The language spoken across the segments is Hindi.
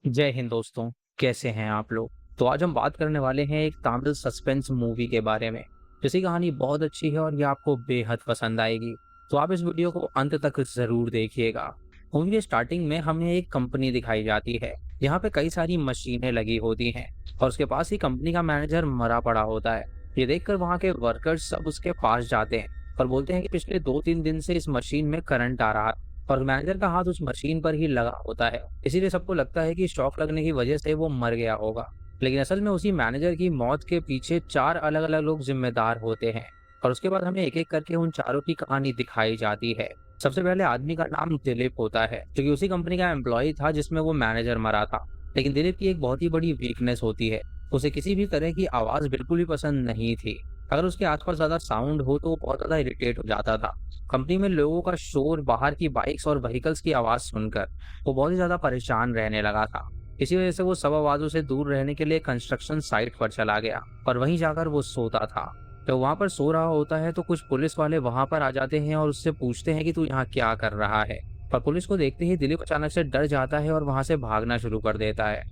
जय हिंद दोस्तों। कैसे हैं आप लोग। तो आज हम बात करने वाले हैं एक तमिल सस्पेंस मूवी के बारे में, जिसकी कहानी बहुत अच्छी है और ये आपको बेहद पसंद आएगी। तो आप इस वीडियो को अंत तक जरूर देखिएगा। मूवी के स्टार्टिंग में हमें एक कंपनी दिखाई जाती है। यहाँ पे कई सारी मशीनें लगी होती हैं और उसके पास ही कंपनी का मैनेजर मरा पड़ा होता है। ये देखकर वहाँ के वर्कर्स सब उसके पास जाते हैं और बोलते हैं कि पिछले 2-3 दिन से इस मशीन में करंट आ रहा है और मैनेजर का हाथ उस मशीन पर ही लगा होता है। इसीलिए सबको लगता है कि शॉक लगने की वजह से वो मर गया होगा। लेकिन असल में उसी मैनेजर की मौत के पीछे 4 अलग-अलग लोग जिम्मेदार होते हैं और उसके बाद हमें एक-एक करके उन चारों की कहानी दिखाई जाती है। सबसे पहले आदमी का नाम दिलीप होता है, जो कि उसी कंपनी का एम्प्लॉय था जिसमें वो मैनेजर मरा था। लेकिन दिलीप की एक बहुत ही बड़ी वीकनेस होती है, उसे किसी भी तरह की आवाज़ बिल्कुल भी पसंद नहीं थी। अगर उसके आस-पास ज़्यादा साउंड हो तो वो बहुत ज़्यादा इरिटेट हो जाता था। कंपनी में लोगों का शोर, बाहर की बाइक्स और व्हीकल्स की आवाज़ सुनकर वो बहुत ही ज़्यादा परेशान रहने लगा था। इसी वजह से वो सब आवाज़ों से दूर रहने के लिए कंस्ट्रक्शन साइट पर चला गया और वहीं जाकर वो सोता था। जब वहाँ पर सो रहा होता है तो कुछ पुलिस वाले वहाँ पर आ जाते हैं और उससे पूछते हैं कि तू यहाँ क्या कर रहा है। पर पुलिस को देखते ही दिलीप अचानक से डर जाता है और वहाँ से भागना शुरू कर देता है।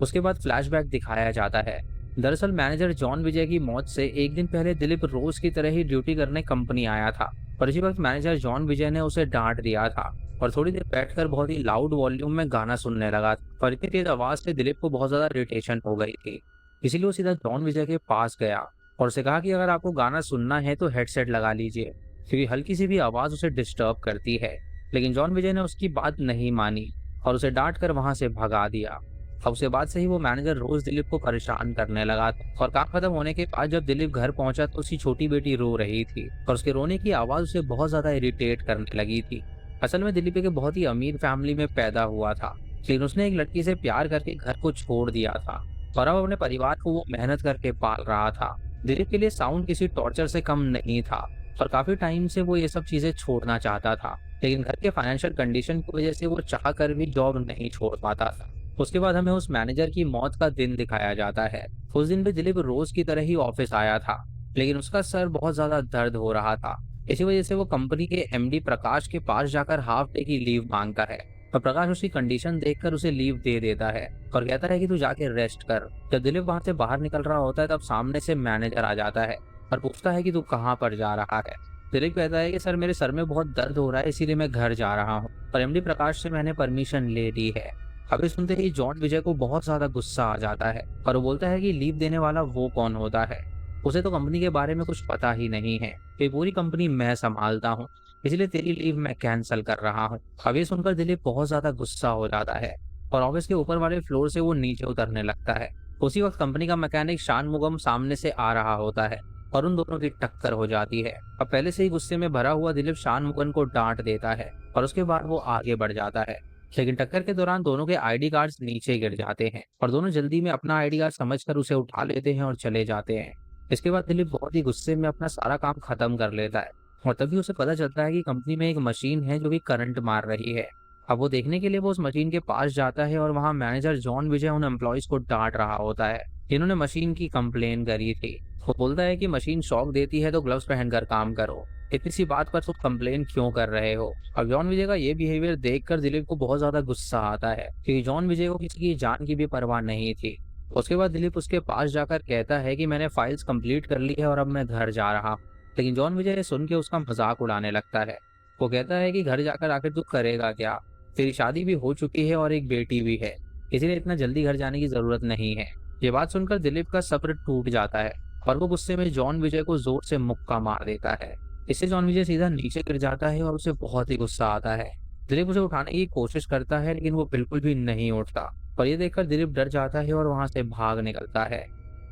उसके बाद फ्लैशबैक दिखाया जाता है। दरअसल मैनेजर जॉन विजय की मौत से एक दिन पहले दिलीप रोज की तरह ही ड्यूटी करने कंपनी आया था। पर इसी वक्त मैनेजर जॉन विजय ने उसे डांट दिया था और थोड़ी देर बैठकर बहुत ही लाउड वॉल्यूम में गाना सुनने लगा। पर इतनी तेज आवाज से दिलीप को बहुत ज्यादा इरिटेशन हो गई थी। इसीलिए वो सीधा जॉन विजय के पास गया और उसे कहा कि अगर आपको गाना सुनना है तो हेडसेट लगा लीजिए, क्योंकि हल्की सी भी आवाज उसे डिस्टर्ब करती है। लेकिन जॉन विजय ने उसकी बात नहीं मानी और उसे डांट कर वहां से भगा दिया। अब उसके बाद से ही वो मैनेजर रोज दिलीप को परेशान करने लगा था और काम खत्म होने के बाद जब दिलीप घर पहुंचा तो उसकी छोटी बेटी रो रही थी और उसके रोने की आवाज उसे बहुत ज्यादा इरिटेट करने लगी थी। असल में दिलीप एक बहुत ही अमीर फैमिली में पैदा हुआ था, लेकिन उसने एक लड़की से प्यार करके घर को छोड़ दिया था और अब अपने परिवार को वो मेहनत करके पाल रहा था। दिलीप के लिए साउंड किसी टॉर्चर से कम नहीं था और काफी टाइम से वो ये सब चीजें छोड़ना चाहता था, लेकिन घर के फाइनेंशियल कंडीशन की वजह से वो चाह कर भी जॉब नहीं छोड़ पाता था। उसके बाद हमें उस मैनेजर की मौत का दिन दिखाया जाता है। उस दिन भी दिलीप रोज की तरह ही ऑफिस आया था, लेकिन उसका सर बहुत ज्यादा दर्द हो रहा था। इसी वजह से वो कंपनी के एमडी प्रकाश के पास जाकर हाफ डे की लीव मांगता है और प्रकाश उसकी कंडीशन देखकर उसे लीव दे देता है और कहता है कि तू जाके रेस्ट कर। जब दिलीप वहां से बाहर निकल रहा होता है तब सामने से मैनेजर आ जाता है और पूछता है कि तू कहाँ पर जा रहा है। दिलीप कहता है कि सर मेरे सर में बहुत दर्द हो रहा है, इसीलिए मैं घर जा रहा हूँ और एमडी प्रकाश से मैंने परमिशन ले ली है। अभी सुनते ही जॉन विजय को बहुत ज्यादा गुस्सा आ जाता है और वो बोलता है कि लीव देने वाला वो कौन होता है, उसे तो कंपनी के बारे में कुछ पता ही नहीं है। ये पूरी कंपनी मैं संभालता हूँ, इसलिए तेरी लीव मैं कैंसिल कर रहा हूँ। अभी सुनकर दिलीप बहुत ज्यादा गुस्सा हो जाता है और ऑफिस के ऊपर वाले फ्लोर से वो नीचे उतरने लगता है। उसी वक्त कंपनी का मैकेनिक शानमुगम सामने से आ रहा होता है और उन दोनों की टक्कर हो जाती है। अब पहले से ही गुस्से में भरा हुआ दिलीप शानमुगम को डांट देता है और उसके बाद वो आगे बढ़ जाता है। लेकिन टक्कर के दौरान दोनों के आईडी कार्ड्स नीचे गिर जाते हैं और दोनों जल्दी में अपना आईडी कार्ड समझकर उसे उठा लेते हैं और चले जाते हैं। इसके बाद दिलीप बहुत ही गुस्से में अपना सारा काम खत्म कर लेता है और तभी उसे पता चलता है कि कंपनी में एक मशीन है जो कि करंट मार रही है। अब वो देखने के लिए वो उस मशीन के पास जाता है और वहाँ मैनेजर जॉन विजय उन एम्प्लॉयज को डांट रहा होता है जिन्होंने मशीन की कंप्लेन करी थी। वो बोलता है कि मशीन शॉक देती है तो ग्लव्स पहनकर काम करो, इतनी सी बात पर तुम कंप्लेन क्यों कर रहे हो। अब जॉन विजय का ये बिहेवियर देखकर दिलीप को बहुत ज्यादा गुस्सा आता है क्योंकि जॉन विजय को किसी की जान की भी परवाह नहीं थी। उसके बाद दिलीप उसके पास जाकर कहता है कि मैंने फाइल्स कंप्लीट कर ली है और अब मैं घर जा रहा हूँ। लेकिन जॉन विजय ये सुन के उसका मजाक उड़ाने लगता है। वो कहता है कि घर जाकर आखिर तू करेगा क्या, तेरी शादी भी हो चुकी है और एक बेटी भी है, इसीलिए इतना जल्दी घर जाने की जरूरत नहीं है। ये बात सुनकर दिलीप का सब्र टूट जाता है और वो गुस्से में जॉन विजय को जोर से मुक्का मार देता है। इससे जॉन विजय सीधा नीचे गिर जाता है और उसे बहुत ही गुस्सा आता है। दिलीप उसे उठाने की कोशिश करता है लेकिन वो बिल्कुल भी नहीं उठता और ये देखकर दिलीप डर जाता है और वहां से भाग निकलता है।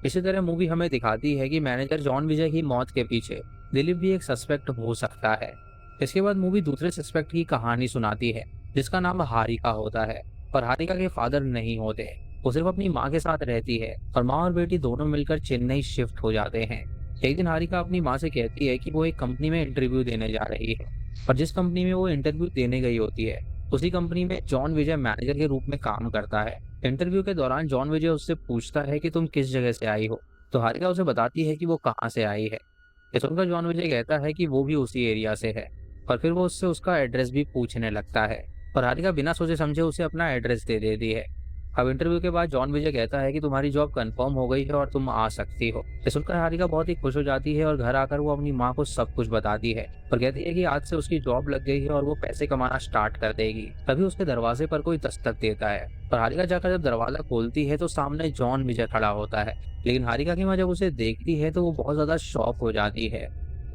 इसी तरह मूवी हमें दिखाती है कि मैनेजर जॉन विजय की मौत के पीछे दिलीप भी एक सस्पेक्ट हो सकता है। इसके बाद मूवी दूसरे सस्पेक्ट की कहानी सुनाती है जिसका नाम हारिका होता है और हारिका के फादर नहीं होते। वो सिर्फ अपनी माँ के साथ रहती है और माँ और बेटी दोनों मिलकर चेन्नई शिफ्ट हो जाते हैं। एक दिन हारिका अपनी माँ से कहती है कि वो एक कंपनी में इंटरव्यू देने जा रही है और जिस कंपनी में वो इंटरव्यू देने गई होती है उसी कंपनी में जॉन विजय मैनेजर के रूप में काम करता है। इंटरव्यू के दौरान जॉन विजय उससे पूछता है कि तुम किस जगह से आई हो, तो हारिका उसे बताती है कि वो कहाँ से आई है। ये सुनकर जॉन विजय कहता है कि वो भी उसी एरिया से है और फिर वो उससे उसका एड्रेस भी पूछने लगता है और हारिका बिना सोचे समझे उसे अपना एड्रेस दे देती है। अब इंटरव्यू के बाद जॉन विजय कहता है कि तुम्हारी जॉब कंफर्म हो गई है और तुम आ सकती हो। ये सुनकर हारिका बहुत ही खुश हो जाती है और घर आकर वो अपनी माँ को सब कुछ बताती है और कहती है कि आज से उसकी जॉब लग गई है और वो पैसे कमाना स्टार्ट कर देगी। तभी उसके दरवाजे पर कोई दस्तक देता है और हारिका जाकर जब दरवाजा खोलती है तो सामने जॉन विजय खड़ा होता है। लेकिन हारिका की माँ जब उसे देखती है तो वो बहुत ज्यादा शॉक हो जाती है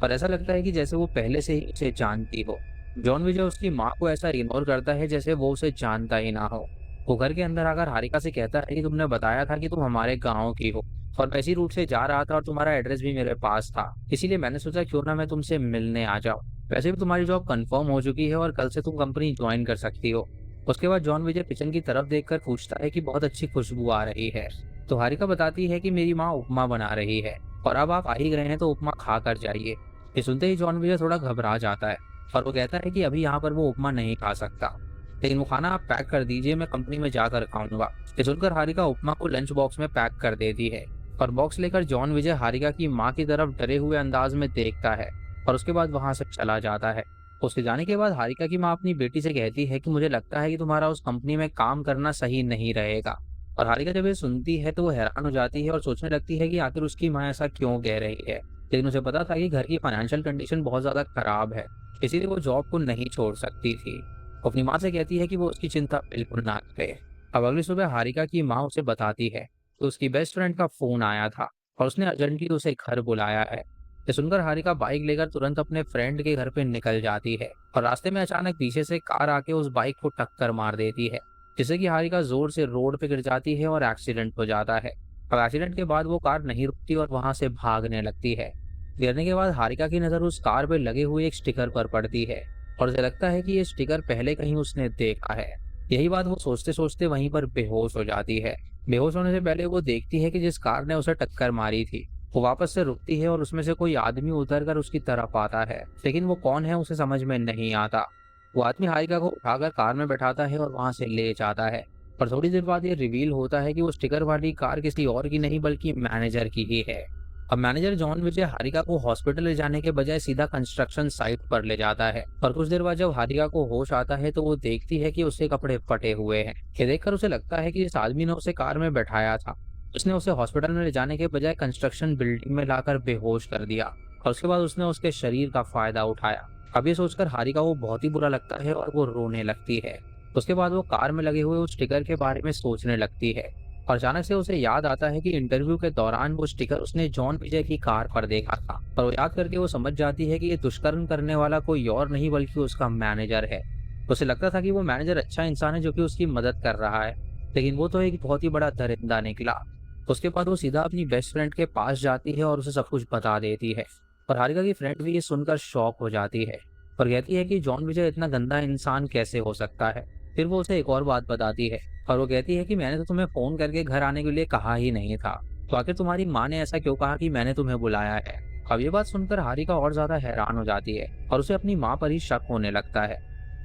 और ऐसा लगता है कि जैसे वो पहले से ही उसे जानती हो। जॉन विजय उसकी माँ को ऐसा इग्नोर करता है जैसे वो उसे जानता ही ना हो। वो घर के अंदर आकर हारिका से कहता है कि तुमने बताया था कि तुम हमारे गांव की हो और मैं इसी रूट से जा रहा था और तुम्हारा एड्रेस भी मेरे पास था, इसीलिए मैंने सोचा क्यों ना मैं तुमसे मिलने आ जाऊं। वैसे भी तुम्हारी जॉब कंफर्म हो चुकी है और कल से तुम कंपनी ज्वाइन कर सकती हो। उसके बाद जॉन विजय किचन की तरफ देखकर पूछता है कि बहुत अच्छी खुशबू आ रही है। तो हारिका बताती है कि मेरी माँ उपमा बना रही है और अब आप आ ही गए हैं तो उपमा खा कर जाइए। ये सुनते ही जॉन विजय थोड़ा घबरा जाता है और वो कहता है कि अभी यहाँ पर वो उपमा नहीं खा सकता, लेकिन वो खाना आप पैक कर दीजिए, मैं कंपनी में जाकर खाऊंगा। ये सुनकर हारिका उपमा को लंच बॉक्स में पैक कर देती है और बॉक्स लेकर जॉन विजय हारिका की माँ की तरफ डरे हुए अंदाज में देखता है और उसके बाद वहां से चला जाता है। उसके जाने के बाद हारिका की माँ अपनी बेटी से कहती है कि मुझे लगता है कि तुम्हारा उस कंपनी में काम करना सही नहीं रहेगा। और हारिका जब ये सुनती है तो वो हैरान हो जाती है और सोचने लगती है कि आखिर उसकी माँ ऐसा क्यों कह रही है। लेकिन उसे पता था कि घर की फाइनेंशियल कंडीशन बहुत ज्यादा खराब है, इसीलिए वो जॉब को नहीं छोड़ सकती थी। वो अपनी माँ से कहती है कि वो उसकी चिंता बिल्कुल ना करे। अब अगली सुबह हारिका की माँ उसे बताती है कि उसकी बेस्ट फ्रेंड का फोन आया था और उसने अर्जेंटली उसे घर बुलाया है। ये सुनकर हारिका बाइक लेकर तुरंत अपने फ्रेंड के घर पे निकल जाती है और रास्ते में अचानक पीछे से कार आके उस बाइक को टक्कर मार देती है, जिससे कि हारिका जोर से रोड पे गिर जाती है और एक्सीडेंट हो जाता है। अब एक्सीडेंट के बाद वो कार नहीं रुकती और वहां से भागने लगती है। गिरने के बाद हारिका की नजर उस कार पे लगे हुए एक स्टिकर पर पड़ती है और उसे लगता है कि ये स्टिकर पहले कहीं उसने देखा है। यही बात वो सोचते सोचते वहीं पर बेहोश हो जाती है। बेहोश होने से पहले वो देखती है कि जिस कार ने उसे टक्कर मारी थी वो वापस से रुकती है और उसमें से कोई आदमी उतर कर उसकी तरफ आता है, लेकिन वो कौन है उसे समझ में नहीं आता। वो आदमी हारिका को उठाकर कार में बैठाता है और वहां से ले जाता है। और थोड़ी देर बाद ये रिवील होता है कि वो स्टिकर वाली कार किसी और की नहीं बल्कि मैनेजर की ही है। अब मैनेजर जॉन विजय हारिका को हॉस्पिटल ले जाने के बजाय सीधा कंस्ट्रक्शन साइट पर ले जाता है और कुछ देर बाद जब हारिका को होश आता है तो वो देखती है कि उसके कपड़े फटे हुए हैं। ये देखकर उसे लगता है कि जिस आदमी ने उसे कार में बैठाया था उसने उसे हॉस्पिटल में ले जाने के बजाय कंस्ट्रक्शन बिल्डिंग में लाकर बेहोश कर दिया और उसके बाद उसने उसके शरीर का फायदा उठाया। अब ये सोचकर हारिका को बहुत ही बुरा लगता है और वो रोने लगती है। उसके बाद वो कार में लगे हुए उस स्टिकर के बारे में सोचने लगती है और अचानक से उसे याद आता है कि इंटरव्यू के दौरान वो स्टिकर उसने जॉन विजय की कार पर देखा था और वो याद करके वो समझ जाती है कि ये दुष्कर्म करने वाला कोई और नहीं बल्कि उसका मैनेजर है। उसे लगता था कि वो मैनेजर अच्छा इंसान है जो कि उसकी मदद कर रहा है, लेकिन वो तो एक बहुत ही बड़ा दरिंदा निकला। उसके बाद वो सीधा अपनी बेस्ट फ्रेंड के पास जाती है और उसे सब कुछ बता देती है और हारिका की फ्रेंड भी ये सुनकर शॉक हो जाती है और कहती है कि जॉन विजय इतना गंदा इंसान कैसे हो सकता है। फिर वो उसे एक और बात बताती है और वो कहती है कि मैंने तो तुम्हें फोन करके घर आने के लिए कहा ही नहीं था, तो आखिर तुम्हारी माँ ने ऐसा क्यों कहा कि मैंने तुम्हें बुलाया है। अब ये बात सुनकर हारिका और ज्यादा हैरान हो जाती है और उसे अपनी माँ पर ही शक होने लगता है।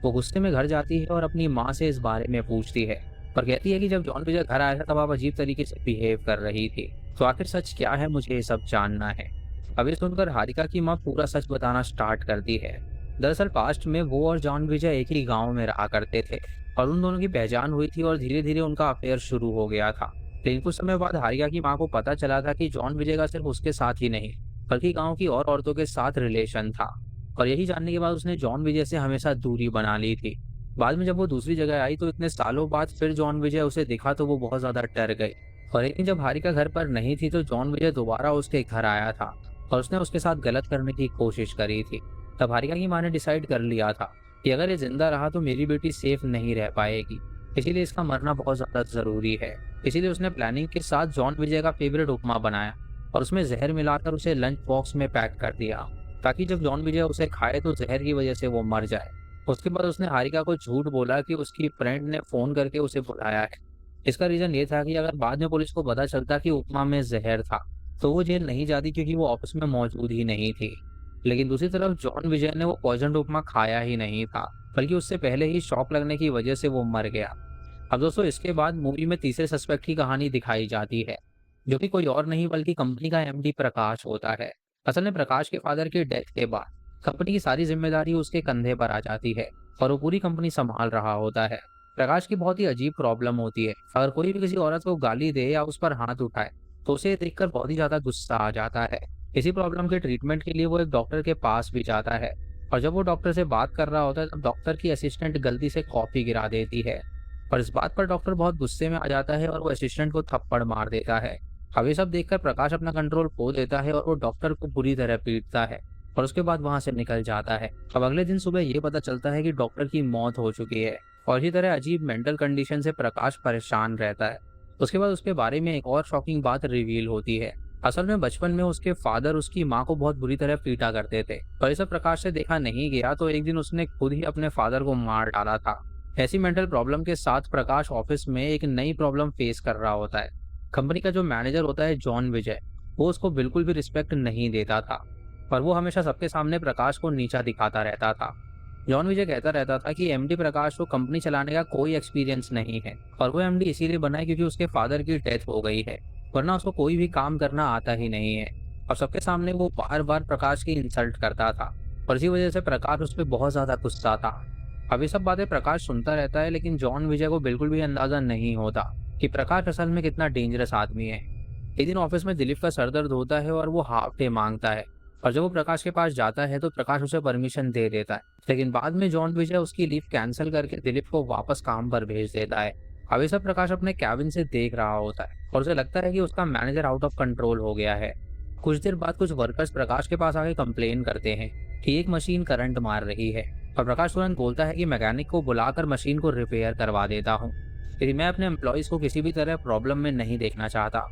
वो गुस्से में घर जाती है और अपनी माँ से इस बारे में पूछती है और कहती है कि जब जॉन विजय घर आया था तब आप अजीब तरीके से बिहेव कर रही थी, तो आखिर सच क्या है मुझे ये सब जानना है। अब ये सुनकर हारिका की माँ पूरा सच बताना स्टार्ट करती है। दरअसल पास्ट में वो और जॉन विजय एक ही गांव में रहा करते थे और उन दोनों की पहचान हुई थी और धीरे धीरे उनका अफेयर शुरू हो गया था। लेकिन कुछ समय बाद हारिका की माँ को पता चला था कि जॉन विजय का सिर्फ उसके साथ ही नहीं बल्कि गांव की और औरतों के साथ रिलेशन था और यही जानने के बाद उसने जॉन विजय से हमेशा दूरी बना ली थी। बाद में जब वो दूसरी जगह आई तो इतने सालों बाद फिर जॉन विजय उसे दिखा तो वो बहुत ज्यादा डर गई। और एक दिन जब हारिका घर पर नहीं थी तो जॉन विजय दोबारा उसके घर आया था और उसने उसके साथ गलत करने की कोशिश करी थी। तब हारिका की माँ ने डिसाइड कर लिया था कि अगर ये जिंदा रहा तो मेरी बेटी सेफ नहीं रह पाएगी, इसीलिए इसका मरना बहुत ज्यादा जरूरी है। इसीलिए उसने प्लानिंग के साथ जॉन विजय का फेवरेट उपमा बनाया और उसमें जहर मिलाकर उसे लंच बॉक्स में पैक कर दिया ताकि जब जॉन विजय उसे खाए तो जहर की वजह से वो मर जाए। उसके बाद उसने हारिका को झूठ बोला कि उसकी फ्रेंड ने फोन करके उसे बुलाया है। इसका रीजन ये था कि अगर बाद में पुलिस को पता चलता कि उपमा में जहर था तो वो जेल नहीं जाती क्योंकि वो ऑफिस में मौजूद ही नहीं थी। लेकिन दूसरी तरफ जॉन विजय ने वो पॉइजन उपमा खाया ही नहीं था बल्कि उससे पहले ही शॉक लगने की वजह से वो मर गया। अब दोस्तों इसके बाद मूवी में तीसरे सस्पेक्ट की कहानी दिखाई जाती है जो कि कोई और नहीं बल्कि कंपनी का एमडी प्रकाश होता है। असल में प्रकाश के फादर की डेथ के बाद कंपनी की सारी जिम्मेदारी उसके कंधे पर आ जाती है और वो पूरी कंपनी संभाल रहा होता है। प्रकाश की बहुत ही अजीब प्रॉब्लम होती है। अगर कोई भी किसी औरत को गाली दे या उस पर हाथ उठाए तो उसे देखकर बहुत ही ज्यादा गुस्सा आ जाता है। इसी प्रॉब्लम के ट्रीटमेंट के लिए वो एक डॉक्टर के पास भी जाता है, और जब वो डॉक्टर से बात कर रहा होता है तब डॉक्टर की असिस्टेंट गलती से कॉफी गिरा देती है। और इस बात पर डॉक्टर बहुत गुस्से में आ जाता है और वो असिस्टेंट को थप्पड़ मार देता है। अब ये सब देखकर प्रकाश अपना कंट्रोल खो देता है और वो डॉक्टर को बुरी तरह पीटता है और उसके बाद वहां से निकल जाता है। अब अगले दिन सुबह ये पता चलता है कि डॉक्टर की मौत हो चुकी है, और इसी तरह अजीब मेंटल कंडीशन से प्रकाश परेशान रहता है। उसके बाद उसके बारे में एक और शॉकिंग बात रिवील होती है। असल में बचपन में उसके फादर उसकी माँ को बहुत बुरी तरह पीटा करते थे, पर इसे प्रकाश से देखा नहीं गया तो एक दिन उसने खुद ही अपने फादर को मार डाला था। ऐसी मेंटल प्रॉब्लम के साथ प्रकाश ऑफिस में एक नई प्रॉब्लम फेस कर रहा होता है। कंपनी का जो मैनेजर होता है जॉन विजय, वो उसको बिल्कुल भी रिस्पेक्ट नहीं देता था, पर वो हमेशा सबके सामने प्रकाश को नीचा दिखाता रहता था। जॉन विजय कहता रहता था कि एमडी प्रकाश को कंपनी चलाने का कोई एक्सपीरियंस नहीं है, और वो एमडी इसीलिए बना है क्योंकि उसके फादर की डेथ हो गई है, वरना उसको कोई भी काम करना आता ही नहीं है। और सबके सामने वो बार बार प्रकाश की इंसल्ट करता था, और इसी वजह से प्रकाश उस पर बहुत ज्यादा गुस्सा था। अब ये सब बातें प्रकाश सुनता रहता है, लेकिन जॉन विजय को बिल्कुल भी अंदाजा नहीं होता कि प्रकाश असल में कितना डेंजरस आदमी है। एक दिन ऑफिस में दिलीप का सर दर्द होता है और वो हाफ डे मांगता है, और जब वो प्रकाश के पास जाता है तो प्रकाश उसे परमिशन दे देता है, लेकिन बाद में जॉन विजय उसकी लीव कैंसिल करके दिलीप को वापस काम पर भेज देता है। अब ये सब प्रकाश अपने कैबिन से देख रहा होता है और उसे लगता है कि उसका मैनेजर आउट ऑफ कंट्रोल हो गया है। कुछ देर बाद कुछ वर्कर्स प्रकाश के पास आके कंप्लेन करते हैं कि एक मशीन करंट मार रही है, और प्रकाश तुरंत बोलता है कि मैकेनिक को बुलाकर मशीन को रिपेयर करवा देता हूँ, लेकिन मैं अपने एम्प्लॉयज को किसी भी तरह प्रॉब्लम में नहीं देखना चाहता।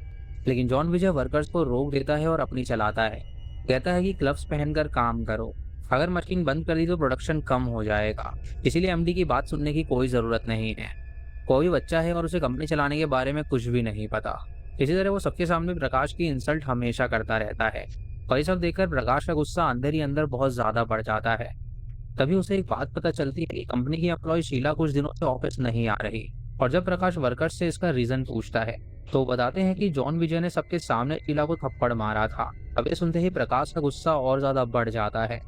लेकिन जॉन विजय वर्कर्स को रोक देता है और अपनी चलाता है। कहता है कि ग्लव्स पहनकर काम करो, अगर मशीन बंद कर दी तो प्रोडक्शन कम हो जाएगा, इसीलिए एमडी की बात सुनने की कोई जरूरत नहीं है। कोई बच्चा है और उसे कंपनी चलाने के बारे में कुछ भी नहीं पता। इसी तरह वो सबके सामने प्रकाश की इंसल्ट हमेशा करता रहता है, और ये सब देखकर प्रकाश का गुस्सा अंदर ही अंदर बहुत ज्यादा बढ़ जाता है। तभी उसे एक बात पता चलती है कि कंपनी की एम्प्लॉय शीला कुछ दिनों से ऑफिस नहीं आ रही, और जब प्रकाश वर्कर्स से इसका रीजन पूछता है तो वो बताते हैं कि जॉन विजय ने सबके सामने शीला को थप्पड़ मारा था। अब ये सुनते ही प्रकाश का गुस्सा और ज्यादा बढ़ जाता है।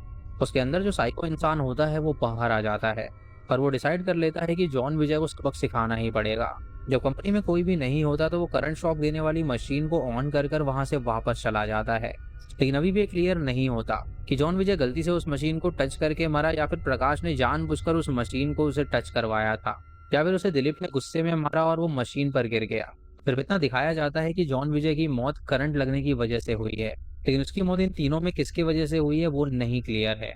उसके अंदर जो साइको इंसान होता है वो बाहर आ जाता है, पर वो डिसाइड कर लेता है कि जॉन विजय को सबक सिखाना ही पड़ेगा। जब कंपनी में कोई भी नहीं होता तो वो करंट शॉक देने वाली मशीन को ऑन कर वहां से वापस चला जाता है, लेकिन अभी भी क्लियर नहीं होता कि जॉन विजय गलती से उस मशीन को टच करके मरा या फिर प्रकाश ने जानबूझकर उस मशीन को उसे टच करवाया था, या फिर उसे दिलीप ने गुस्से में मारा और वो मशीन पर गिर गया। फिर इतना दिखाया जाता है कि जॉन विजय की मौत करंट लगने की वजह से हुई है, लेकिन उसकी मौत इन तीनों में किसकी वजह से हुई है वो नहीं क्लियर है।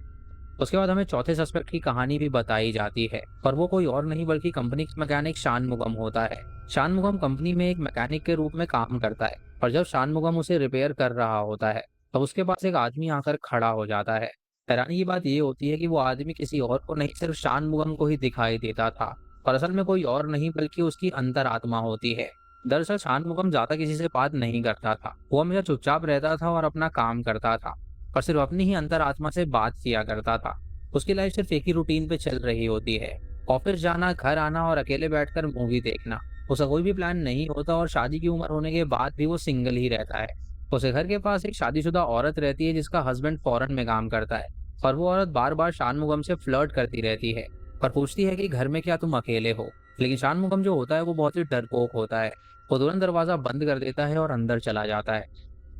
उसके बाद हमें चौथे सस्पेक्ट की कहानी भी बताई जाती है, और वो कोई और नहीं बल्कि कंपनी का मैकेनिक शानमुगम होता है। शानमुगम कंपनी में एक मैकेनिक के रूप में काम करता है, और जब शानमुगम उसे रिपेयर कर रहा होता है तब उसके पास एक आदमी आकर खड़ा हो जाता है। हैरानी की बात ये होती है कि वो आदमी किसी और को नहीं सिर्फ शानमुगम को ही दिखाई देता था, और असल में कोई और नहीं बल्कि उसकी अंतरात्मा होती है। दरअसल शानमुगम ज्यादा किसी से बात नहीं करता था, वो हमेशा चुपचाप रहता था और अपना काम करता था, और सिर्फ अपनी ही अंतरात्मा से बात किया करता था। उसकी लाइफ सिर्फ एक ही रूटीन पे चल रही होती है, ऑफिस जाना, घर आना और अकेले बैठकर मूवी देखना। उसका कोई भी प्लान नहीं होता, और शादी की उम्र होने के बाद भी वो सिंगल ही रहता है। उसे घर के पास एक शादीशुदा औरत रहती है जिसका हस्बैंड फॉरेन में काम करता है, और वो औरत बार बार शानमुगम से फ्लर्ट करती रहती है और पूछती है कि घर में क्या तुम अकेले हो। लेकिन शानमुगम जो होता है वो बहुत ही डरपोक होता है, वो तुरंत दरवाजा बंद कर देता है और अंदर चला जाता है।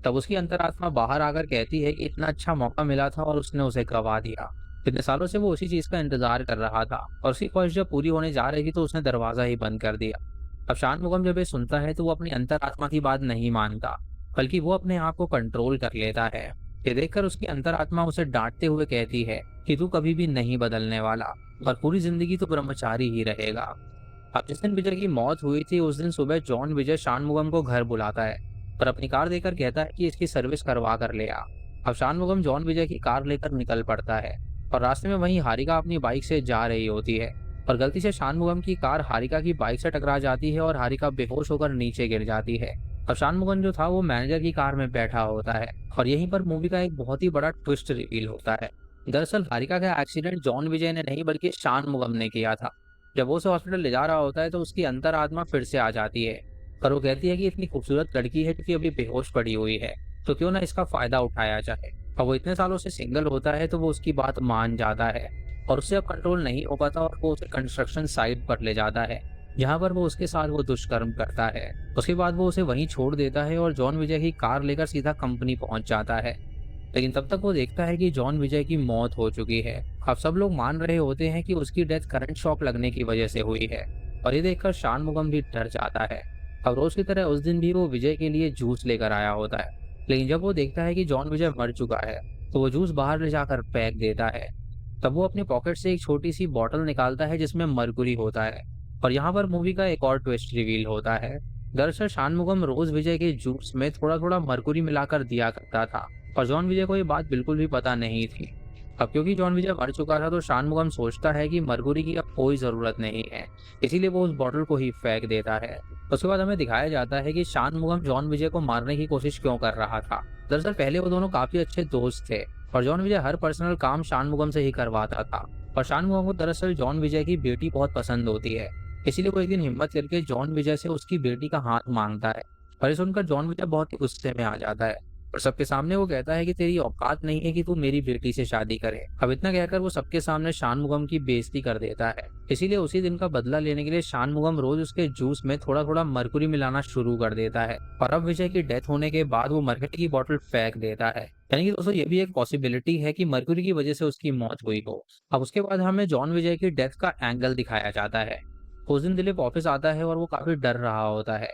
तब उसकी अंतरात्मा बाहर आकर कहती है कि इतना अच्छा मौका मिला था और उसने उसे गवा दिया। इतने सालों से वो उसी चीज का इंतजार कर रहा था, और उसकी ख्वाहिश जब पूरी होने जा रही थी तो उसने दरवाजा ही बंद कर दिया। अब शानमुगम जब ये सुनता है तो वो अपनी अंतरात्मा की बात नहीं मानता, बल्कि वो अपने आप को कंट्रोल कर लेता है। ये देखकर उसकी अंतरात्मा उसे डांटते हुए कहती है कि तू कभी भी नहीं बदलने वाला, और पूरी जिंदगी तो ब्रह्मचारी ही रहेगा। अब जिस दिन विजय की मौत हुई थी उस दिन सुबह जॉन विजय शानमुगम को घर बुलाता है, पर अपनी कार देकर कहता है कि इसकी सर्विस करवा कर ले आ। अब शानमुगम जॉन विजय की कार लेकर निकल पड़ता है, और रास्ते में वहीं हारिका अपनी बाइक से जा रही होती है, और गलती से शानमुगम की कार हारिका की बाइक से टकरा जाती है और हारिका बेहोश होकर नीचे गिर जाती है। अब शानमुगम जो था वो मैनेजर की कार में बैठा होता है, और यहीं पर मूवी का एक बहुत ही बड़ा ट्विस्ट रिवील होता है। दरअसल हारिका का एक्सीडेंट जॉन विजय ने नहीं बल्कि शानमुगम ने किया था। जब वो उसे हॉस्पिटल ले जा रहा होता है तो उसकी अंतरात्मा फिर से आ जाती है, पर वो कहती है कि इतनी खूबसूरत लड़की है क्योंकि अभी बेहोश पड़ी हुई है, तो क्यों ना इसका फायदा उठाया जाए। और वो इतने सालों से सिंगल होता है तो वो उसकी बात मान जाता है, और उससे अब कंट्रोल नहीं हो पाता और वो उसे कंस्ट्रक्शन साइट पर ले जाता है, जहाँ पर वो उसके साथ वो दुष्कर्म करता है। उसके बाद वो उसे वहीं छोड़ देता है और जॉन विजय की कार लेकर सीधा कंपनी पहुंच जाता है। लेकिन तब तक वो देखता है कि जॉन विजय की मौत हो चुकी है। अब सब लोग मान रहे होते हैं कि उसकी डेथ करंट शॉक लगने की वजह से हुई है, और ये देखकर शानमुगम भी डर जाता है। अब रोज की तरह उस दिन भी वो विजय के लिए जूस लेकर आया होता है, लेकिन जब वो देखता है कि जॉन विजय मर चुका है तो वो जूस बाहर ले जाकर फेंक देता है। तब वो अपनी पॉकेट से एक छोटी सी बॉटल निकालता है जिसमें मरकुरी होता है, और यहाँ पर मूवी का एक और ट्विस्ट रिवील होता है। दरअसल शानमुगम रोज विजय के जूस में थोड़ा थोड़ा मरकुरी मिलाकर दिया करता था, और जॉन विजय को ये बात बिल्कुल भी पता नहीं थी। अब क्योंकि जॉन विजय मर चुका था तो शानमुगम सोचता है कि मरकुरी की अब कोई जरूरत नहीं है, इसीलिए वो उस बॉटल को ही फेंक देता है। उसके बाद हमें दिखाया जाता है कि शानमुगम जॉन विजय को मारने की कोशिश क्यों कर रहा था। दरअसल पहले वो दोनों काफी अच्छे दोस्त थे, और जॉन विजय हर पर्सनल काम शानमुगम से ही करवाता था। और शानमुगम को दरअसल जॉन विजय की बेटी बहुत पसंद होती है, इसीलिए वो एक दिन हिम्मत करके जॉन विजय से उसकी बेटी का हाथ मांगता है। और ये सुनकर जॉन विजय बहुत ही गुस्से में आ जाता है, और सबके सामने वो कहता है कि तेरी औकात नहीं है कि तू मेरी बेटी से शादी करे। अब इतना कहकर वो सबके सामने शानमुगम की बेइज्जती कर देता है। इसीलिए उसी दिन का बदला लेने के लिए शानमुगम रोज उसके जूस में थोड़ा थोड़ा मरकुरी मिलाना शुरू कर देता है, और अब विजय की डेथ होने के बाद वो मरकरी की बोतल फेंक देता है। यानी कि दोस्तों ये भी एक पॉसिबिलिटी है कि मरकुरी की वजह से उसकी मौत हुई हो। अब उसके बाद हमें जॉन विजय की डेथ का एंगल दिखाया जाता है। उस दिन दिलीप ऑफिस आता है और वो काफी डर रहा होता है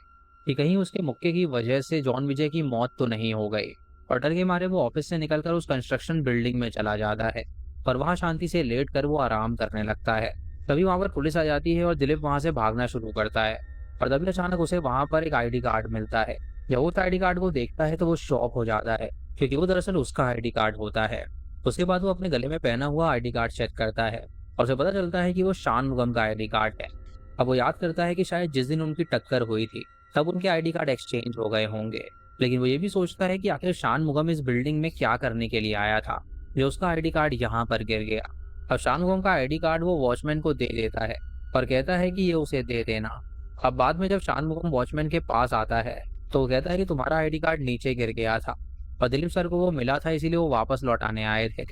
कि कहीं उसके मुक्के की वजह से जॉन विजय की मौत तो नहीं हो गई, और डर के मारे वो ऑफिस से निकलकर उस कंस्ट्रक्शन बिल्डिंग में चला जाता है, और वहां शांति से लेट कर वो आराम करने लगता है। तभी वहां पर पुलिस आ जाती है और दिलीप वहां से भागना शुरू करता है, और तभी अचानक उसे वहां पर एक आईडी कार्ड मिलता है। जब वो आईडी कार्ड को देखता है तो वो शॉक हो जाता है, क्योंकि वो दरअसल उसका आईडी कार्ड होता है। उसके बाद वो अपने गले में पहना हुआ आईडी कार्ड चेक करता है, और उसे पता चलता है कि वो शानमुगम का आईडी कार्ड है। अब वो याद करता है कि शायद जिस दिन उनकी टक्कर हुई थी तब उनके आईडी कार्ड एक्सचेंज हो गए होंगे। लेकिन वो ये भी सोचता है कि आखिर शानमुगम इस बिल्डिंग में क्या करने के लिए आया था जो उसका आईडी कार्ड यहाँ पर गिर गया। अब शानमुगम का आईडी कार्ड वो वॉचमैन को दे देता है और कहता है कि ये उसे दे देना। अब बाद में जब शानमुगम वॉचमैन के पास आता है तो वो कहता है कि तुम्हारा आईडी कार्ड नीचे गिर गया था, और दिलीप सर को वो मिला था इसीलिए वो वापस लौटाने आए थे।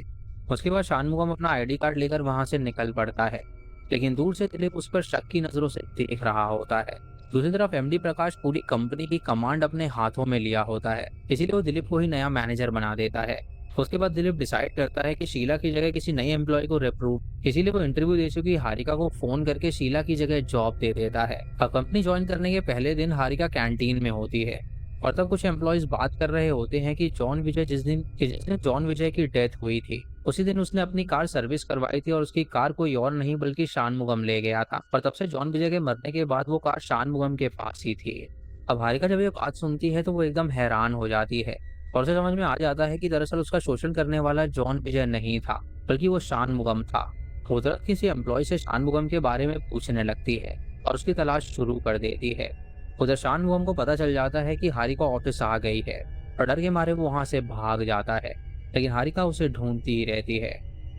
उसके बाद शानमुगम अपना आईडी कार्ड लेकर वहां से निकल पड़ता है, लेकिन दूर से दिलीप उस पर शक की नजरों से देख रहा होता है। दूसरी तरफ एमडी प्रकाश पूरी कंपनी की कमांड अपने हाथों में लिया होता है, इसीलिए वो दिलीप को ही नया मैनेजर बना देता है। उसके बाद दिलीप डिसाइड करता है कि शीला की जगह किसी नई एम्प्लॉय को रिक्रूट, इसीलिए वो इंटरव्यू दे चुकी हारिका को फोन करके शीला की जगह जॉब दे देता है। अब कंपनी ज्वाइन करने के पहले दिन हारिका कैंटीन में होती है, और तब कुछ एम्प्लॉयज बात कर रहे होते हैं कि जॉन विजय जिस दिन जॉन विजय की डेथ हुई थी उसी दिन उसने अपनी कार सर्विस करवाई थी, और उसकी कार कोई और नहीं बल्कि शानमुगम ले गया था, और तब से जॉन विजय के मरने के बाद वो कार शानमुगम के पास ही थी। अब हारिका जब ये बात सुनती है तो वो एकदम हैरान हो जाती है, और उसे समझ में आ जाता है कि दरअसल उसका शोषण करने वाला जॉन विजय नहीं था बल्कि वो शानमुगम था। वो तुरंत किसी एम्प्लॉय से शानमुगम के बारे में पूछने लगती है और उसकी तलाश शुरू कर देती है। उधर शानमुगम को पता चल जाता है कि हारिका ऑफिस आ गई है, और डर के मारे वो वहां से भाग जाता है, लेकिन हारिका उसे ढूंढती ही रहती है।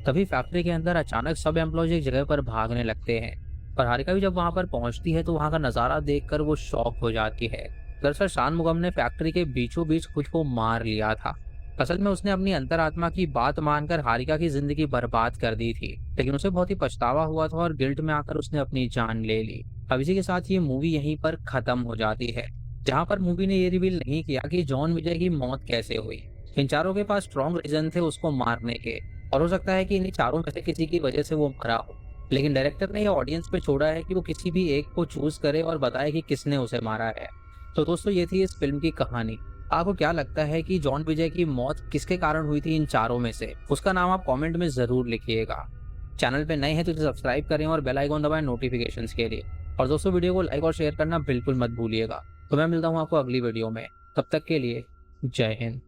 तभी फैक्ट्री के अंदर अचानक सब एम्प्लॉयज एक जगह पर भागने लगते हैं, पर हारिका भी जब वहां पर पहुंचती है तो वहां का नजारा देखकर वो शॉक हो जाती है। दरअसल शानमुगम ने फैक्ट्री के बीचों बीच खुद को मार लिया था। असल में उसने अपनी अंतरात्मा की बात मानकर हारिका की जिंदगी बर्बाद कर दी थी, लेकिन उसे बहुत ही पछतावा हुआ था और गिल्ट में आकर उसने अपनी जान ले ली। अब इसी के साथ ये मूवी यहीं पर खत्म हो जाती है, जहाँ पर मूवी ने ये रिवील नहीं किया कि जॉन विजय की मौत कैसे हुई। इन चारों के पास स्ट्रॉन्ग रीजन थे उसको मारने के, और हो सकता है कि इन चारों में से किसी की वजह से वो मरा हो, लेकिन डायरेक्टर ने ये ऑडियंस पे छोड़ा है कि वो किसी भी एक को चूज करे और बताए कि किसने उसे मारा है। तो दोस्तों ये थी इस फिल्म की कहानी। आपको क्या लगता है कि जॉन विजय की मौत किसके कारण हुई थी इन चारों में से? उसका नाम आप कमेंट में जरूर लिखिएगा। चैनल पे नए हैं तो इसे सब्सक्राइब करें और बेल आइकन दबाएं नोटिफिकेशंस के लिए। और दोस्तों वीडियो को लाइक और शेयर करना बिल्कुल मत भूलिएगा। तो मैं मिलता हूँ आपको अगली वीडियो में, तब तक के लिए जय हिंद।